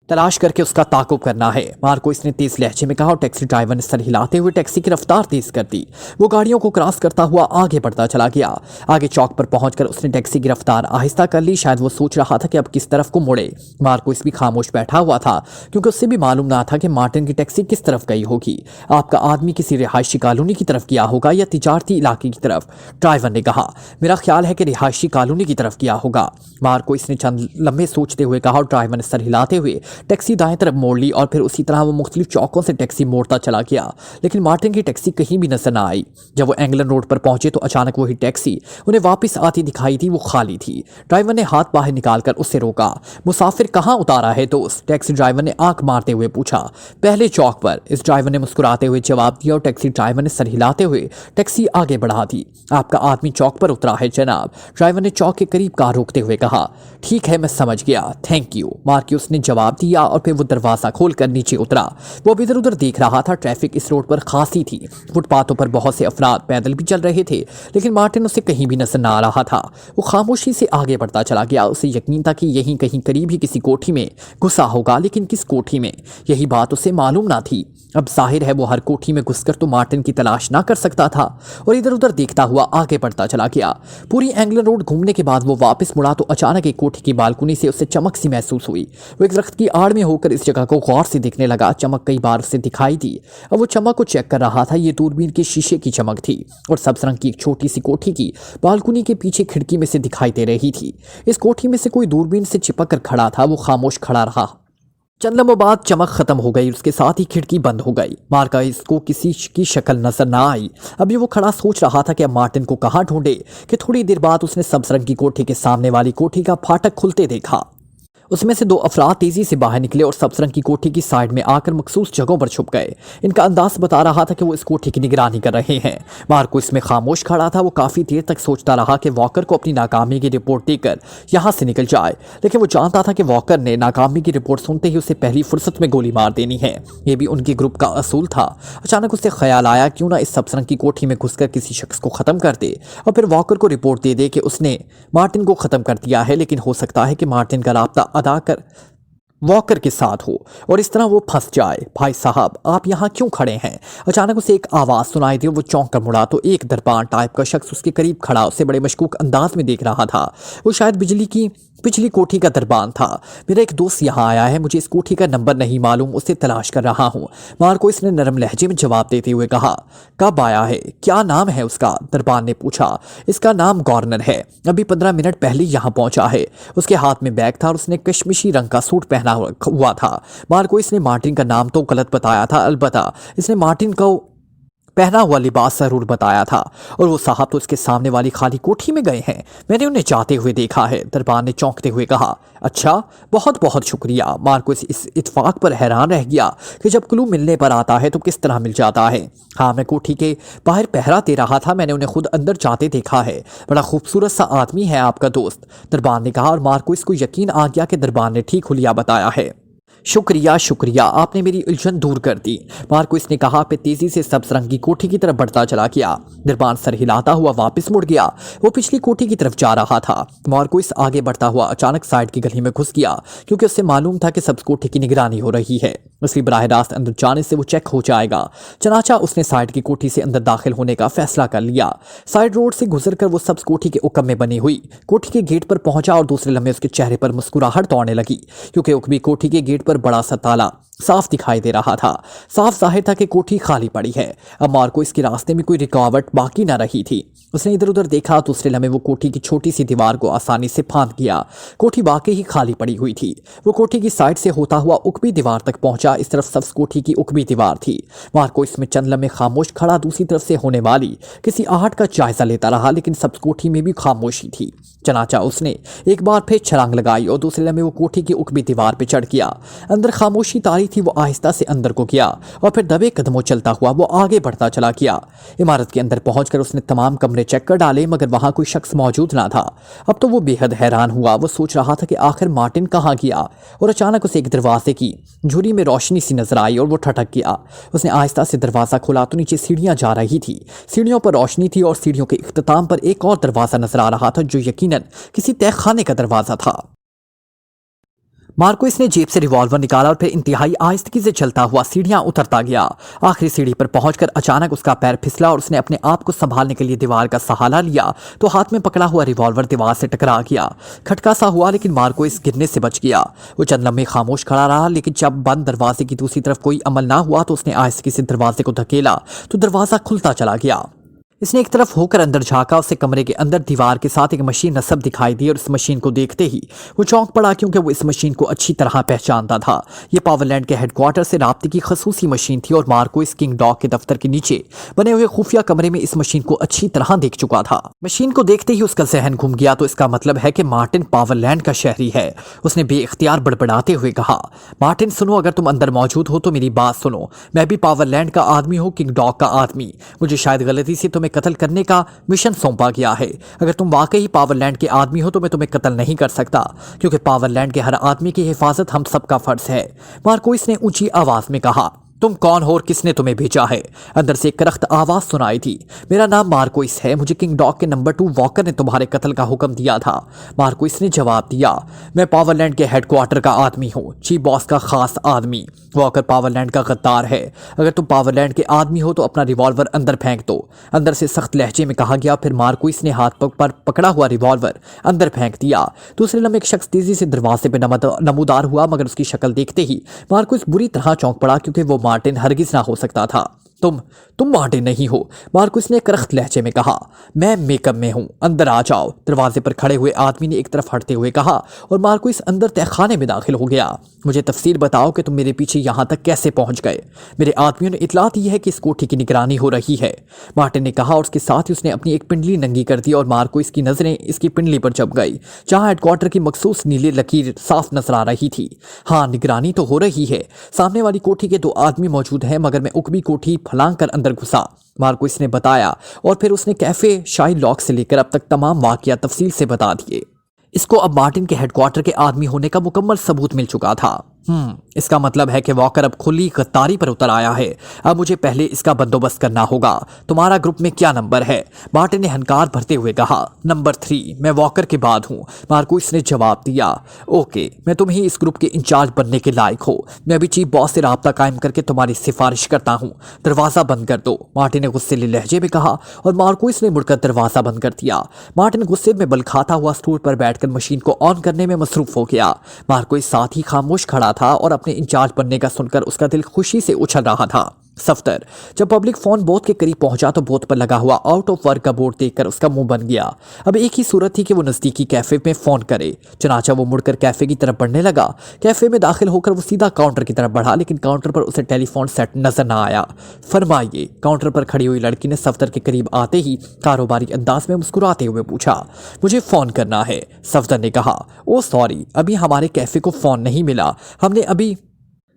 तलाश करके उसका ताकुब करना है, मार्को ने तेज लहजे में कहा और टैक्सी ड्राइवर ने सर हिलाते हुए टैक्सी की रफ्तार तेज कर दी। वो गाड़ियों को क्रॉस करता हुआ आगे बढ़ता चला गया। आगे चौक पर पहुंचकर उसने टैक्सी की रफ्तार आहिस्ता कर ली। शायद वो सोच रहा था कि अब किस तरफ को मुड़े। मार्को भी खामोश बैठा हुआ था, क्योंकि उससे भी मालूम ना था कि मार्टिन की टैक्सी किस तरफ गई होगी। आपका आदमी किसी रिहायशी कॉलोनी की तरफ गया होगा या तिजारती इलाके की तरफ, ड्राइवर ने कहा। मेरा ख्याल है कि रिहायशी कॉलोनी की तरफ गया होगा, मार्को ने चंद लम्हे सोचते हुए कहा और ड्राइवर ने सर हिलाते हुए टैक्सी दाएं तरफ मोड़ ली और फिर उसी तरह वो मुख्तलिफ चौकों से टैक्सी मोड़ता चला गया, लेकिन मार्टिन की टैक्सी कहीं भी नजर न आई। जब वो एंगलन रोड पर पहुंचे तो अचानक वही टैक्सी उन्हें वापस आती दिखाई दी। वो खाली थी। ड्राइवर ने हाथ बाहर निकालकर उससे रोका। मुसाफिर कहाँ उतारा है दोस्त, टैक्सी ड्राइवर ने आंख मारते हुए पूछा। पहले चौक पर, इस ड्राइवर ने मुस्कुराते हुए जवाब दिया और टैक्सी ड्राइवर ने सर हिलाते हुए टैक्सी आगे बढ़ा दी। आपका आदमी चौक पर उतरा है जनाब, ड्राइवर ने चौक के करीब कार रोकते हुए कहा। ठीक है, मैं समझ गया, थैंक यू, मार्क्यूस ने जवाब दिया और फिर वो दरवाजा खोलकर नीचे उतरा। वो अब इधर उधर देख रहा था। ट्रैफिक इस रोड पर खासी थी। फुटपाथों पर बहुत से अफराद पैदल भी चल रहे थे, लेकिन मार्टिन उसे कहीं भी नजर न आ रहा था। वो खामोशी से आगे बढ़ता चला गया। उसे यकीन था कि यहीं कहीं करीब ही किसी कोठी में घुसा होगा, लेकिन किस कोठी में, यही बात उसे मालूम ना थी। अब जाहिर है वो हर कोठी में घुसकर तो मार्टिन की तलाश ना कर सकता था और इधर उधर देखता हुआ आगे बढ़ता चला गया। पूरी एंगलन रोड घूमने के बाद वो वापस मुड़ा तो अचानक एक कोठी की बालकनी से उसे चमक सी महसूस हुई। वो एक दरख्त की आड़ में होकर इस जगह को गौर से देखने लगा। चमक कई बार उसे दिखाई दी। अब वो चमक को चेक कर रहा था। ये दूरबीन के शीशे की चमक थी और सब्ज रंग की एक छोटी सी कोठी की बालकनी के पीछे खिड़की में से दिखाई दे रही थी। इस कोठी में से कोई दूरबीन से चिपक कर खड़ा था। वो खामोश खड़ा रहा। चंद लम्हों बाद चमक खत्म हो गई, उसके साथ ही खिड़की बंद हो गई। मार्का इसको किसी की शक्ल नजर ना आई। अभी वो खड़ा सोच रहा था कि अब मार्टिन को कहाँ ढूंढे कि थोड़ी देर बाद उसने सब्ज रंग की कोठी के सामने वाली कोठी का फाटक खुलते देखा। उसमें से 2 अफराद तेजी से बाहर निकले और सब्ज रंग की कोठी की साइड में आकर मखसूस जगहों पर छुप गए। इनका अंदाज बता रहा था कि वो इस कोठी की निगरानी कर रहे हैं। मार्को इसमें खामोश खड़ा था। वो काफी देर तक सोचता रहा कि वॉकर को अपनी नाकामी की रिपोर्ट देकर यहाँ से निकल जाए, लेकिन वो जानता था कि वॉकर ने नाकामी की रिपोर्ट सुनते ही उसे पहली फुर्सत में गोली मार देनी है। ये भी उनके ग्रुप का असूल था। अचानक उसे ख्याल आया क्यों ना इस सब्ज रंग की कोठी में घुसकर किसी शख्स को खत्म कर दे और फिर वॉकर को रिपोर्ट दे कि उसने मार्टिन को खत्म कर दिया है। लेकिन हो सकता है कि मार्टिन का राब्ता अदा कर वॉकर के साथ हो और इस तरह वो फंस जाए। भाई साहब, आप यहाँ क्यों खड़े हैं? अचानक उसे एक आवाज़ सुनाई दी और वो चौंक कर मुड़ा तो एक दरबान टाइप का शख्स उसके करीब खड़ा उसे बड़े मशकूक अंदाज में देख रहा था। वो शायद बिजली की पिछली कोठी का दरबान था। मेरा एक दोस्त यहाँ आया है, मुझे इस कोठी का नंबर नहीं मालूम, उसे तलाश कर रहा हूँ, मार्कोस ने नरम लहजे में जवाब देते हुए कहा। कब आया है? क्या नाम है उसका? दरबान ने पूछा। इसका नाम गवर्नर है, अभी 15 मिनट पहले यहाँ पहुंचा है। उसके हाथ में बैग था और उसने कश्मीशी रंग का सूट पहना हुआ था। मार्कोस ने मार्टिन का नाम तो गलत बताया था, अलबत्ता इसने मार्टिन को पहना हुआ लिबास जरूर बताया था। और वो साहब तो उसके सामने वाली खाली कोठी में गए हैं, मैंने उन्हें जाते हुए देखा है, दरबान ने चौंकते हुए कहा। अच्छा, बहुत बहुत शुक्रिया। मार्कोस इस इत्फाक पर हैरान रह गया कि जब क्लू मिलने पर आता है तो किस तरह मिल जाता है। हाँ, मैं कोठी के बाहर पहरा दे रहा था, मैंने उन्हें खुद अंदर जाते देखा है। बड़ा खूबसूरत सा आदमी है आपका दोस्त, दरबान ने कहा। और मार्कोस को यकीन आ गया कि दरबान ने ठीक हुलिया बताया है। शुक्रिया शुक्रिया, आपने मेरी उलझन दूर कर दी, मार्कोस ने कहा। फिर तेजी से सब्ज रंग की कोठी की तरफ बढ़ता चला गया। दरबान सर हिलाता हुआ वापस मुड़ गया। वो पिछली कोठी की तरफ जा रहा था। मार्कोस आगे बढ़ता हुआ अचानक साइड की गली में घुस गया, क्योंकि उससे मालूम था कि सब्ज कोठी की निगरानी हो रही है, इसलिए बराह रास्त अंदर जाने से वो चेक हो जाएगा। चनाचा उसने साइड की कोठी से अंदर दाखिल होने का फैसला कर लिया। साइड रोड से गुजरकर वो सब्ज कोठी के उकम में बनी हुई कोठी के गेट पर पहुंचा और दूसरे लम्हे उसके चेहरे पर मुस्कुराहट दौड़ने लगी, क्योंकि उकबी कोठी के गेट पर बड़ा सा ताला साफ दिखाई दे रहा था। साफ जाहिर था कि कोठी खाली पड़ी है। अब मार्कोस के रास्ते में कोई रुकावट बाकी न रही थी। उसने इधर उधर देखा, दूसरे लम्हे वो कोठी की छोटी सी दीवार को आसानी से फांद गया। कोठी वाकई ही खाली पड़ी हुई थी। वो कोठी की साइड से होता हुआ उकबी दीवार तक पहुंचा। इस तरफ सब्ज कोठी की उकबी दीवार थी। मार्कोस में चंद लम्हे खामोश खड़ा दूसरी तरफ से होने वाली किसी आहट का जायजा लेता रहा, लेकिन सब्ज कोठी में भी खामोशी थी। चनाचा उसने एक बार फिर छलांग लगाई और दूसरे लम्हे वो कोठी की उकबी दीवार पर चढ़ गया। अंदर खामोशी तारी थी। वो आहिस्ता से अंदर को गया और फिर दबे कदमों चलता हुआ वो आगे बढ़ता चला गया। इमारत के अंदर पहुंचकर उसने तमाम कमरे चेक कर डाले, मगर वहां कोई शख्स मौजूद ना था। अब तो वो बेहद हैरान हुआ। वो सोच रहा था कि आखिर मार्टिन कहाँ गया, और अचानक उसे एक दरवाजे की झुरी में रोशनी सी नजर आई और वो ठटक गया। उसने आहिस्ता से दरवाजा खोला तो नीचे सीढ़ियां जा रही थी। सीढ़ियों पर रोशनी थी और सीढ़ियों के इख्तिताम पर एक और दरवाजा नजर आ रहा था, जो यकीनन किसी तहखाने का दरवाजा था। मार्कोस ने जेब से रिवॉल्वर निकाला और फिर इंतहाई आहिस्तगी से चलता हुआ सीढ़ियां उतरता गया। आखिरी सीढ़ी पर पहुंचकर अचानक उसका पैर फिसला और उसने अपने आप को संभालने के लिए दीवार का सहारा लिया तो हाथ में पकड़ा हुआ रिवॉल्वर दीवार से टकरा गया। खटका सा हुआ, लेकिन मार्कोस गिरने से बच गया। वो चंद लम्हे खामोश खड़ा रहा, लेकिन जब बंद दरवाजे की दूसरी तरफ कोई अमल ना हुआ तो उसने आहिस्तगी से दरवाजे को धकेला तो दरवाजा खुलता चला गया। इसने एक तरफ होकर अंदर झांका। उसे कमरे के अंदर दीवार के साथ एक मशीन नस्ब दिखाई दी और इस मशीन को देखते ही वो चौंक पड़ा, क्योंकि वो इस मशीन को अच्छी तरह पहचानता था। ये पावरलैंड के हेडक्वार्टर से राब्ते की खसूसी मशीन थी और मार्कोस किंग डॉग के दफ्तर के नीचे बने हुए खुफिया कमरे में इस मशीन को अच्छी तरह देख चुका था। मशीन को देखते ही उसका जहन घूम गया, तो इसका मतलब है कि मार्टिन पावरलैंड का शहरी है। उसने बेइख्तियार बड़बड़ाते हुए कहा, मार्टिन सुनो, अगर तुम अंदर मौजूद हो तो मेरी बात सुनो। मैं भी पावरलैंड का आदमी हूँ, किंग डॉग का आदमी। मुझे शायद गलती से तुम्हें कत्ल करने का मिशन सौंपा गया है। अगर तुम वाकई पावरलैंड के आदमी हो तो मैं तुम्हें कत्ल नहीं कर सकता, क्योंकि पावरलैंड के हर आदमी की हिफाजत हम सबका फर्ज है। मार्कोस ने ऊंची आवाज में कहा, तुम कौन हो और किसने तुम्हें भेजा है? अंदर से एक करख्त आवाज सुनाई थी। मेरा नाम मार्कोस है, मुझे किंग डॉग के नंबर 2 वॉकर ने तुम्हारे कत्ल का हुक्म दिया था। मार्कोस ने जवाब दिया, मैं पावरलैंड के हेडक्वार्टर का आदमी हूँ, चीफ बॉस का खास आदमी। वॉकर पावरलैंड का गद्दार है। अगर तुम पावरलैंड के आदमी हो तो अपना रिवॉल्वर अंदर फेंक दो, अंदर से सख्त लहजे में कहा गया। फिर मार्कोस ने हाथ पर पकड़ा हुआ रिवॉल्वर अंदर फेंक दिया। दूसरे लम्हे एक शख्स तेजी से दरवाजे पर नमूदार हुआ, मगर उसकी शक्ल देखते ही मार्कोस बुरी तरह चौंक पड़ा, क्योंकि वो मार्टिन हरगिज ना हो सकता था। तुम मार्टिन नहीं हो, मार्कोस ने करख्त लहजे में कहा। मैं मेकअप में हूं, अंदर आ जाओ, दरवाजे पर खड़े हुए आदमी ने एक तरफ हटते हुए कहा, और मार्कोस अंदर तहखाने में दाखिल हो गया। मुझे तफसील बताओ कि तुम मेरे पीछे यहां तक कैसे पहुंच गए? मेरे आदमियों ने इतला दी है कि इस कोठी की निगरानी हो रही है, मार्टिन ने कहा, और उसके साथ ही उसने अपनी एक पिंडली नंगी कर दी और मार्कोस की नजरें इसकी पिंडली पर जम गई, जहां हेडक्वार्टर की मखसूस नीली लकीर साफ नजर आ रही थी। हाँ, निगरानी तो हो रही है। सामने वाली कोठी के 2 आदमी मौजूद हैं, मगर मैं उकबी कोठी फलांग कर अंदर घुसा, मार्कोस ने बताया, और फिर उसने कैफे शाही लॉक से लेकर अब तक तमाम वाकया तफसील से बता दिए। इसको अब मार्टिन के हेडक्वार्टर के आदमी होने का मुकम्मल सबूत मिल चुका था। इसका मतलब है कि वॉकर अब खुली गद्दारी पर उतर आया है। अब मुझे पहले इसका बंदोबस्त करना होगा। तुम्हारा ग्रुप में क्या नंबर है? मार्टिन ने हंकार भरते हुए कहा। नंबर 3। मैं वॉकर के बाद हूँ, मार्कोस ने जवाब दिया। ओके, मैं तुम ही इस ग्रुप के इंचार्ज बनने के लायक हो। मैं अभी चीफ बॉस से राब्ता कायम करके तुम्हारी सिफारिश करता हूँ। दरवाजा बंद कर दो, मार्टिन ने गुस्सेले लहजे में कहा और मार्कोस ने मुड़कर दरवाजा बंद कर दिया। मार्टिन गुस्से में बल खाता हुआ स्टूल पर बैठकर मशीन को ऑन करने में मसरूफ हो गया। मार्कोस साथ ही खामोश खड़ा था और अपने इंचार्ज बनने का सुनकर उसका दिल खुशी से उछल रहा था। सफ्तर जब पब्लिक फोन बोथ के करीब पहुंचा तो बोथ पर लगा हुआ आउट ऑफ वर्क का बोर्ड देखकर उसका मुंह बन गया। अब एक ही सूरत थी कि वो नजदीकी कैफे में फोन करे। चनाचा वो मुड़कर कैफे की तरफ बढ़ने लगा। कैफे में दाखिल होकर वो सीधा काउंटर की तरफ बढ़ा, लेकिन काउंटर पर उसे टेलीफोन सेट नजर न आया। फरमाइए, काउंटर पर खड़ी हुई लड़की ने सफ्तर के करीब आते ही कारोबारी अंदाज में मुस्कुराते हुए पूछा। मुझे फोन करना है, सफ्तर ने कहा। ओ सॉरी, अभी हमारे कैफे को फोन नहीं मिला। हमने अभी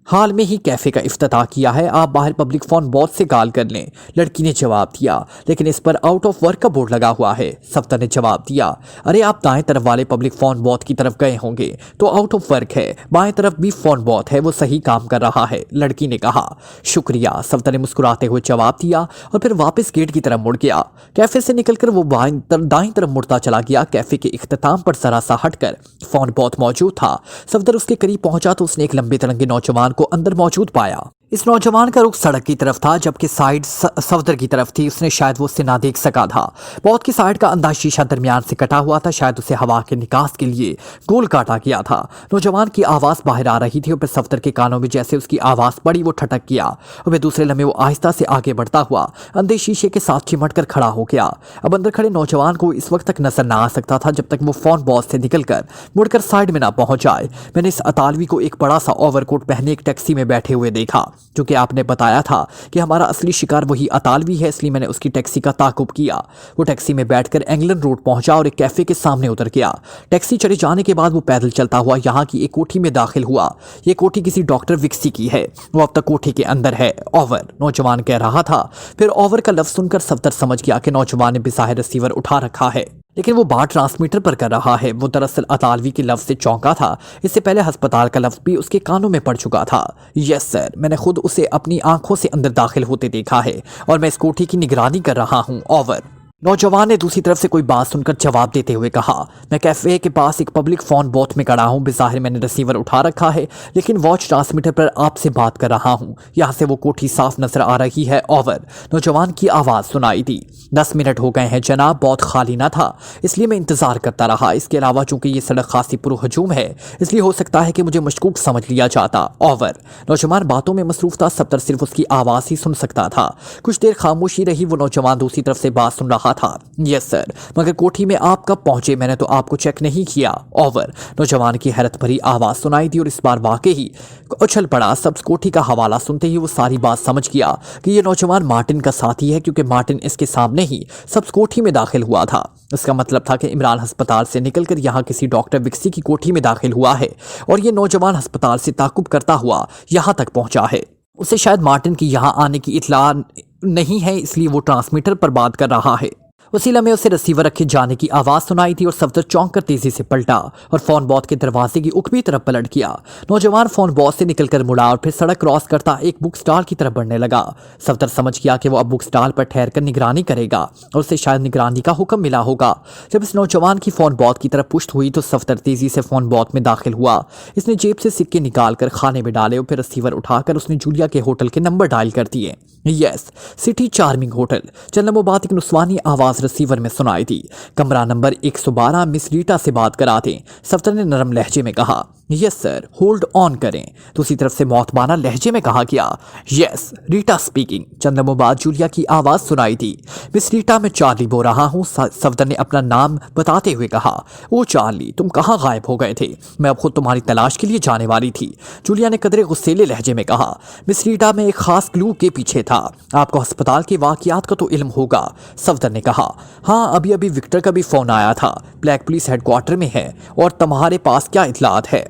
हाल में ही कैफे का इफ्तिताह किया है। आप बाहर पब्लिक फोन बॉथ से कॉल कर लें, लड़की ने जवाब दिया। लेकिन इस पर आउट ऑफ वर्क का बोर्ड लगा हुआ है, सफ्तर ने जवाब दिया। अरे आप दाएं तरफ वाले पब्लिक फोन बॉथ की तरफ गए होंगे तो आउट ऑफ वर्क है। बाएं तरफ भी फोन बॉथ है, वो सही काम कर रहा है, लड़की ने कहा। शुक्रिया, सफ्तर ने मुस्कुराते हुए जवाब दिया और फिर वापस गेट की तरफ मुड़ गया। कैफे से निकलकर वो दाएं तरफ मुड़ता चला गया। कैफे के इख्तिताम पर जरा सा हटकर फोन बॉथ मौजूद था। सफ्तर उसके करीब पहुंचा तो उसने एक लंबे तिरंगे नौजवान को अंदर मौजूद पाया। इस नौजवान का रुख सड़क की तरफ था, जबकि साइड सफ्तर की तरफ थी। उसने शायद वो उससे ना देख सका था। बॉथ की साइड का अंदर शीशा दरमियान से कटा हुआ था, शायद उसे हवा के निकास के लिए गोल काटा गया था। नौजवान की आवाज बाहर आ रही थी और फिर सफ्तर के कानों में जैसे उसकी आवाज पड़ी वो ठटक गया और फिर दूसरे लम्हे वो आहिस्ता से आगे बढ़ता हुआ अंधे शीशे के साथ चिमट कर खड़ा हो गया। अब अंदर खड़े नौजवान को इस वक्त तक नजर ना आ सकता था जब तक वो फोन बॉथ से निकलकर मुड़कर साइड में ना पहुंच जाए। मैंने इस अतालवी को एक बड़ा सा ओवरकोट पहने एक टैक्सी में बैठे हुए देखा। क्योंकि आपने बताया था कि हमारा असली शिकार वही अतालवी है, इसलिए मैंने उसकी टैक्सी का ताकुब किया। वो टैक्सी में बैठकर इंग्लैंड रोड पहुंचा और एक कैफे के सामने उतर गया। टैक्सी चले जाने के बाद वो पैदल चलता हुआ यहाँ की एक कोठी में दाखिल हुआ। ये कोठी किसी डॉक्टर विक्सी की है, वो अब तक कोठी के अंदर है। ओवर, नौजवान कह रहा था। फिर ओवर का लफ्ज सुनकर सफ्तर समझ गया कि नौजवान ने बेज़ाहिर रिसीवर उठा रखा है, लेकिन वो बात ट्रांसमीटर पर कर रहा है। वो दरअसल अतालवी के लफ्ज से चौंका था। इससे पहले अस्पताल का लफ्ज भी उसके कानों में पड़ चुका था। यस सर, मैंने खुद उसे अपनी आंखों से अंदर दाखिल होते देखा है और मैं इस कोठी की निगरानी कर रहा हूँ। ओवर, नौजवान ने दूसरी तरफ से कोई बात सुनकर जवाब देते हुए कहा। मैं कैफे के पास एक पब्लिक फोन बूथ में खड़ा हूँ। बेज़ाहिर मैंने रिसीवर उठा रखा है, लेकिन वॉच ट्रांसमीटर पर आपसे बात कर रहा हूँ। यहाँ से वो कोठी साफ नजर आ रही है। ओवर, नौजवान की आवाज़ सुनाई दी। 10 मिनट हो गए हैं जनाब, बहुत खाली ना था, इसलिए मैं इंतजार करता रहा। इसके अलावा चूंकि ये सड़क खासी पुरहजूम है, इसलिए हो सकता है कि मुझे मशकूक समझ लिया जाता। ओवर, नौजवान बातों में मसरूफ था। सफ्तर सिर्फ उसकी आवाज़ ही सुन सकता था। कुछ देर खामोशी रही। वो नौजवान दूसरी तरफ से बात सुन रहा था। यस सर, मगर कोठी में आप कब पहुंचे? मैंने तो आपको चेक नहीं किया। ओवर, नौजवान की हैरत भरी आवाज सुनाई दी और इस बार वाकई ही उछल पड़ा। सब्ज कोठी का हवाला सुनते ही वो सारी बात समझ गया कि ये नौजवान मार्टिन का साथी है, क्योंकि मार्टिन इसके सामने ही सब्ज कोठी में दाखिल हुआ था। इसका मतलब था कि इमरान अस्पताल से निकलकर यहाँ किसी डॉक्टर विक्सी की कोठी में दाखिल हुआ है और ये नौजवान अस्पताल से ताकुब करता हुआ यहाँ तक पहुंचा है। उसे शायद मार्टिन की यहाँ आने की इत्तला नहीं है, इसलिए वो ट्रांसमीटर पर बात कर रहा है। उसी लम्हे उसे रिसीवर रखे जाने की आवाज सुनाई थी और सफ्तर चौंक कर तेजी से पलटा और फोन बॉथ के दरवाजे की उकबी तरफ पलट गया। नौजवान फोन बॉथ से निकलकर मुड़ा और फिर सड़क क्रॉस करता एक बुक स्टॉल की तरफ बढ़ने लगा। सफ्तर समझ गया कि वो अब बुक स्टॉल पर ठहरकर निगरानी करेगा और उसे शायद निगरानी का हुक्म मिला होगा। जब इस नौजवान की फोन बॉथ की तरफ पुश्त हुई तो सफ्तर तेजी से फोन बॉथ में दाखिल हुआ। इसने जेब से सिक्के निकालकर खाने में डाले और फिर रिसीवर उठाकर उसने जूलिया के होटल के नंबर डायल कर दिए। Yes, city charming hotel. चंद लम्हों बाद एक नुस्वानी आवाज रिसीवर में सुनाई दी। कमरा नंबर 112, मिस रीटा से बात करा दें, सफ्तर ने नरम लहजे में कहा। यस सर, होल्ड ऑन करें, दूसरी तरफ से मौतबाना लहजे में कहा गया। Yes, Rita speaking. चंद लम्हों बाद जूलिया की आवाज सुनाई दी। मिस रीटा, मैं चार्ली बोल रहा हूँ, सफ्तर ने अपना नाम बताते हुए कहा। ओ चार्ली, तुम कहाँ गायब हो गए थे? मैं अब खुद तुम्हारी तलाश के लिए जाने वाली थी, जूलिया ने कदरे गुस्सेले लहजे में कहा। मिस रीटा, मैं एक खास क्लू के पीछे था। आपको अस्पताल के वाकयात का तो इल्म होगा, सफ्तर ने कहा। हाँ, अभी अभी विक्टर का भी फोन आया था, ब्लैक पुलिस हेडक्वार्टर में है। और तुम्हारे पास क्या इत्तलात है?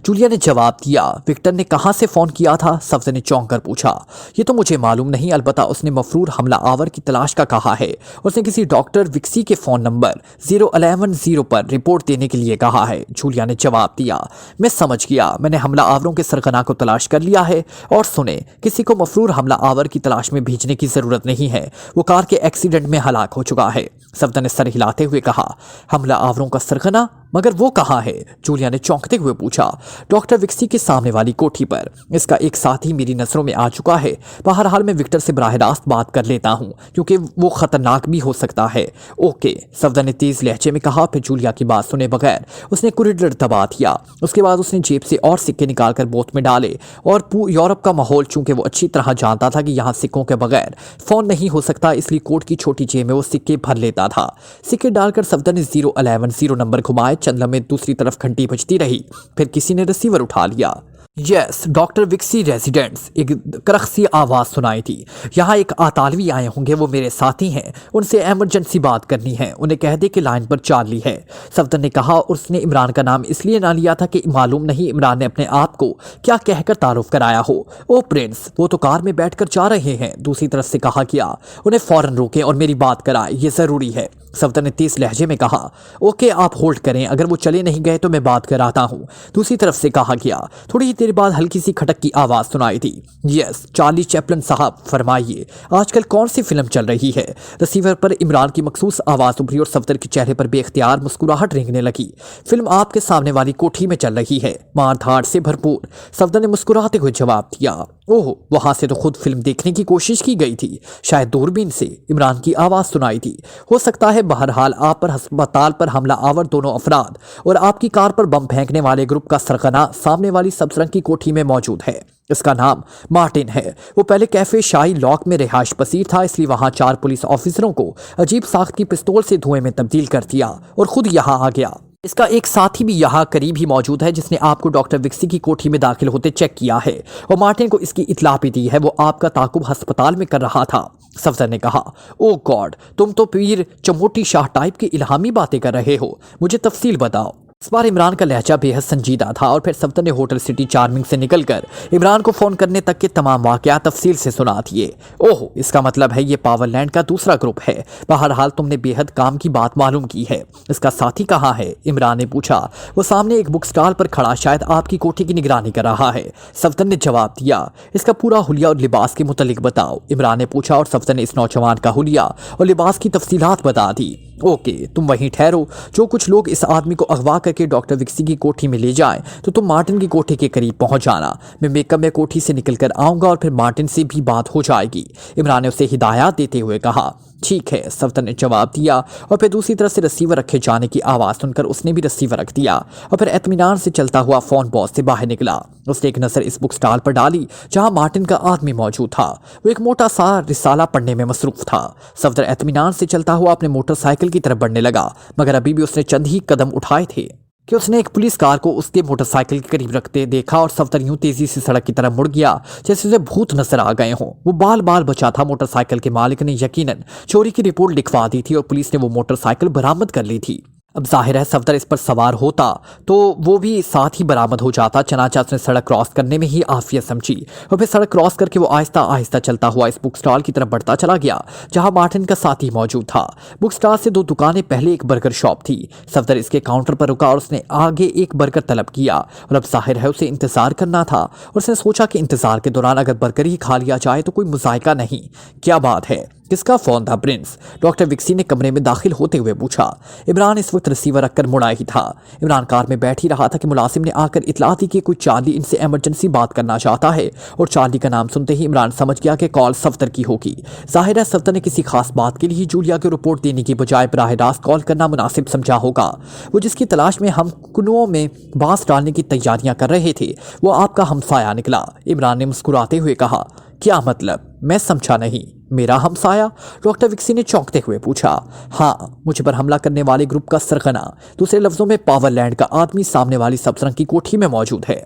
जूलिया ने जवाब दिया, विक्टर ने कहाँ से फ़ोन किया था? सफदर ने चौंक कर पूछा। ये तो मुझे मालूम नहीं, अलबत्ता उसने मफरूर हमला आवर की तलाश का कहा है। उसने किसी डॉक्टर विक्सी के फ़ोन नंबर 011 पर रिपोर्ट देने के लिए कहा है। जूलिया ने जवाब दिया, मैं समझ गया, मैंने हमला आवरों के सरगना को तलाश कर लिया है। और सुने, किसी को मफरूर हमला आवर की तलाश में भेजने की ज़रूरत नहीं है, वो कार के एक्सीडेंट में हलाक हो चुका है। सफदर ने सर हिलाते हुए कहा, हमला आवरों का सरगना? मगर वो कहाँ है? जूलिया ने चौंकते हुए पूछा। डॉक्टर विक्सी के सामने वाली कोठी पर। इसका एक साथी मेरी नजरों में आ चुका है। बहरहाल मैं विक्टर से बराह रास्त बात कर लेता हूँ, क्योंकि वो खतरनाक भी हो सकता है। ओके, सफदर ने तेज लहजे में कहा। फिर जूलिया की बात सुने बगैर उसने कुरिडर दबा दिया। उसके बाद उसने जेब से और सिक्के निकालकर बोत में डाले और यूरोप का माहौल, चूंकि वो अच्छी तरह जानता था कि यहाँ सिक्कों के बगैर फोन नहीं हो सकता, इसलिए कोट की छोटी जेब में वो सिक्के भर लेता था। सिक्के डालकर सफदर ने 011 नंबर घुमाए। चंद लम्हे दूसरी तरफ घंटी बजती रही। फिर किसी ने रिसीवर उठा लिया। यस, डॉक्टर विक्सी रेजिडेंट्स, एक करख सी आवाज़ सुनाई थी। यहाँ एक आतालवी आए होंगे, वो मेरे साथी हैं, उनसे इमरजेंसी बात करनी है, उन्हें कह दे कि लाइन पर चार्ली है। सफदर ने कहा। उसने इमरान का नाम इसलिए ना लिया था कि मालूम नहीं इमरान ने अपने आप को क्या कहकर तारुफ कराया हो। ओ प्रिंस, वो तो कार में बैठकर जा रहे हैं। दूसरी तरफ से कहा गया, उन्हें फौरन रोकें और मेरी बात कराएं, ये ज़रूरी है। सफदर ने तेज लहजे में कहा। ओके, आप होल्ड करें, अगर वो चले नहीं गए तो मैं बात कराता हूँ। दूसरी तरफ से कहा गया। थोड़ी देर बाद हल्की सी खटक की आवाज़ सुनाई थी। यस, चार्ली चैपलन साहब, फरमाइए, आजकल कौन सी फिल्म चल रही है? रिसीवर पर इमरान की मखसूस आवाज़ उभरी और सफदर के चेहरे पर बेख्तियार मुस्कुराहट रेंगने लगी। फिल्म आपके सामने वाली कोठी में चल रही है, मार धाड़ से भरपूर। सफदर ने मुस्कुराते हुए जवाब दिया। ओह, वहां से तो खुद फिल्म देखने की कोशिश की गई थी, शायद दूरबीन से। इमरान की आवाज़ सुनाई थी। हो सकता है। बहरहाल आप पर अस्पताल पर हमला आवर दोनों अफराद और आपकी कार पर बम फेंकने वाले ग्रुप का सरगना सामने वाली सब्ज की कोठी में मौजूद है। इसका नाम मार्टिन है। वो पहले कैफे शाही लॉक में रिहाइश पसीर था, इसलिए वहां 4 पुलिस ऑफिसरों को अजीब साख्त की पिस्तौल से धुएं में तब्दील कर दिया और खुद यहां आ गया। इसका एक साथी भी यहाँ करीब ही मौजूद है, जिसने आपको डॉक्टर विक्सी की कोठी में दाखिल होते चेक किया है और मार्टिन को इसकी इत्तला भी दी है। वो आपका ताकुब अस्पताल में कर रहा था। सफदर ने कहा। ओ गॉड, तुम तो पीर चमोटी शाह टाइप की इल्हामी बातें कर रहे हो, मुझे तफसील बताओ। इस बार इमरान का लहजा बेहद संजीदा था और फिर सफदर ने होटल सिटी चार्मिंग से निकलकर इमरान को फ़ोन करने तक के तमाम वाक़यात तफसील से सुना दिए। ओह, इसका मतलब है ये पावरलैंड का दूसरा ग्रुप है। बहरहाल तुमने बेहद काम की बात मालूम की है। इसका साथी कहाँ है? इमरान ने पूछा। वो सामने एक बुक स्टॉल पर खड़ा शायद आपकी कोठी की निगरानी कर रहा है। सफदर ने जवाब दिया। इसका पूरा हुलिया और लिबास के मुतल्लिक बताओ, इमरान ने पूछा और सफदर ने इस नौजवान का हुलिया और लिबास की तफसीलात बता दी। ओके, तुम वहीं ठहरो। जो कुछ लोग इस आदमी को अगवा करके डॉक्टर विक्सी की कोठी में ले जाएं, तो तुम मार्टिन की कोठी के करीब पहुंच जाना। मैं मेकअप में कोठी से निकलकर आऊंगा और फिर मार्टिन से भी बात हो जाएगी। इमरान ने उसे हिदायत देते हुए कहा। ठीक है, सफदर ने जवाब दिया और फिर दूसरी तरफ से रिसीवर रखे जाने की आवाज़ सुनकर उसने भी रिसीवर रख दिया और फिर इत्मीनान से चलता हुआ फ़ोन बॉक्स से बाहर निकला। उसने एक नज़र इस बुक स्टॉल पर डाली जहां मार्टिन का आदमी मौजूद था। वो एक मोटा सा रिसाला पढ़ने में मसरूफ था। सफदर इत्मीनान से चलता हुआ अपने मोटरसाइकिल की तरफ बढ़ने लगा, मगर अभी भी उसने चंद ही कदम उठाए थे कि उसने एक पुलिस कार को उसके मोटरसाइकिल के करीब रखते देखा और सफदर यूं तेजी से सड़क की तरफ मुड़ गया जैसे उसे भूत नजर आ गए हों। वो बाल बाल बचा था। मोटरसाइकिल के मालिक ने यकीनन चोरी की रिपोर्ट लिखवा दी थी और पुलिस ने वो मोटरसाइकिल बरामद कर ली थी। अब जाहिर है सफदर इस पर सवार होता तो वो भी साथ ही बरामद हो जाता। चनाचा उसने सड़क क्रॉस करने में ही आफियत समझी और फिर सड़क क्रॉस करके वो आहिस्ता आहिस्ता चलता हुआ इस बुक स्टॉल की तरफ बढ़ता चला गया जहां मार्टिन का साथी मौजूद था। बुक स्टॉल से 2 दुकानें पहले एक बर्गर शॉप थी। सफदर इसके काउंटर पर रुका और उसने आगे एक बर्गर तलब किया और अब जाहिर है उसे इंतजार करना था और उसने सोचा कि इंतजार के दौरान अगर बर्गर ही खा लिया जाए तो कोई मुजायका नहीं। क्या बात है, किसका फोन था प्रिंस? डॉक्टर विक्सी ने कमरे में दाखिल होते हुए पूछा। इमरान इस वक्त रिसीवर रखकर मुड़ा ही था। इमरान कार में बैठ ही रहा था कि मुलाजिम ने आकर इतला दी कि कोई चार्ली इनसे इमरजेंसी बात करना चाहता है और चार्ली का नाम सुनते ही इमरान समझ गया कि कॉल सफदर की होगी। जाहिर है सफदर ने किसी खास बात के लिए जूलिया को रिपोर्ट देने की बजाय बराह रास्त कॉल करना मुनासिब समझा होगा। वो जिसकी तलाश में हम कुनुओं में बांस डालने की तैयारियां कर रहे थे वो आपका हमसाया निकला। इमरान ने मुस्कुराते हुए कहा। क्या मतलब? मैं समझा नहीं। मेरा हमसाया? डॉक्टर विक्सी ने चौंकते हुए पूछा। हाँ, मुझ पर हमला करने वाले ग्रुप का सरगना, दूसरे लफ्जों में पावरलैंड का आदमी सामने वाली सब्ज की कोठी में मौजूद है।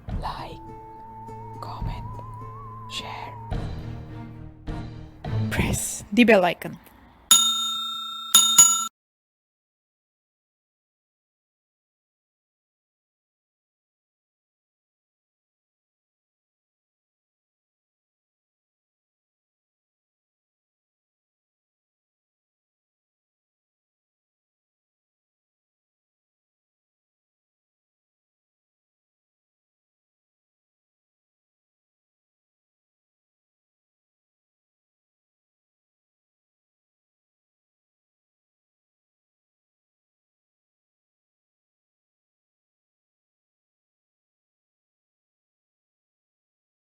Like, comment, share, press the bell icon.